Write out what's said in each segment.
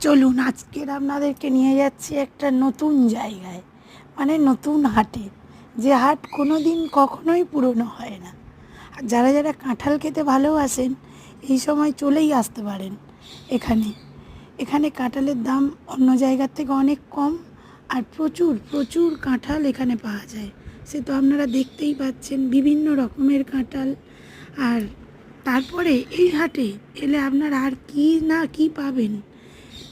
চলুন আজকের আপনাদেরকে নিয়ে যাচ্ছি একটা নতুন জায়গায়, মানে নতুন হাটে, যে হাট কোনো দিন কখনোই পুরনো হয় না। আর যারা যারা কাঁঠাল খেতে ভালোবাসেন এই সময় চলেই আসতে পারেন এখানে। এখানে কাঁঠালের দাম অন্য জায়গার থেকে অনেক কম, আর প্রচুর প্রচুর কাঁঠাল এখানে পাওয়া যায়। সে তো আপনারা দেখতেই পাচ্ছেন, বিভিন্ন রকমের কাঁঠাল। আর তারপরে এই হাটে এলে আপনারা আর কি না কি পাবেন,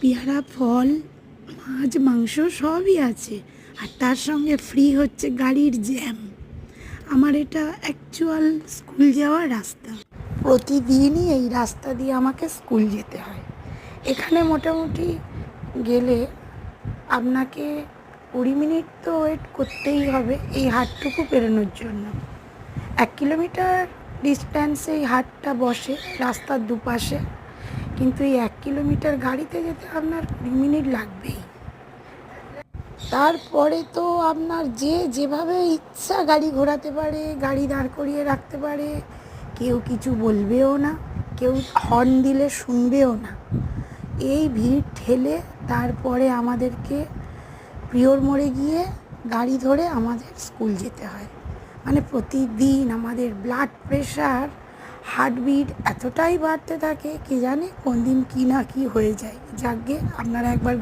পেয়ারা, ফল, মাছ, মাংস সবই আছে। আর তার সঙ্গে ফ্রি হচ্ছে গাড়ির জ্যাম। আমার এটা অ্যাকচুয়াল স্কুল যাওয়ার রাস্তা। প্রতিদিনই এই রাস্তা দিয়ে আমাকে স্কুল যেতে হয়। এখানে মোটামুটি গেলে আপনাকে 20 মিনিট তো ওয়েট করতেই হবে এই হাটটুকু পেরোনোর জন্য। 1 কিলোমিটার ডিস্ট্যান্সে এই হাটটা বসে রাস্তার দুপাশে, কিন্তু এই 1 কিলোমিটার গাড়িতে যেতে আপনার 20 মিনিট লাগবেই। তারপরে তো আপনার যে যেভাবে ইচ্ছা গাড়ি ঘোরাতে পারে, গাড়ি দাঁড় করিয়ে রাখতে পারে, কেউ কিছু বলবেও না, কেউ হর্ন দিলে শুনবেও না। এই ভিড় ঠেলে তারপরে আমাদেরকে প্রিয়র মোড়ে গিয়ে গাড়ি ধরে আমাদের স্কুল যেতে হয়। মানে প্রতিদিন আমাদের ব্লাড প্রেশার, হার্টবিট এতটাই বাড়তে থাকে, কে জানে কোন দিন কী না কী হয়ে যায়। যাকগে, আপনারা একবার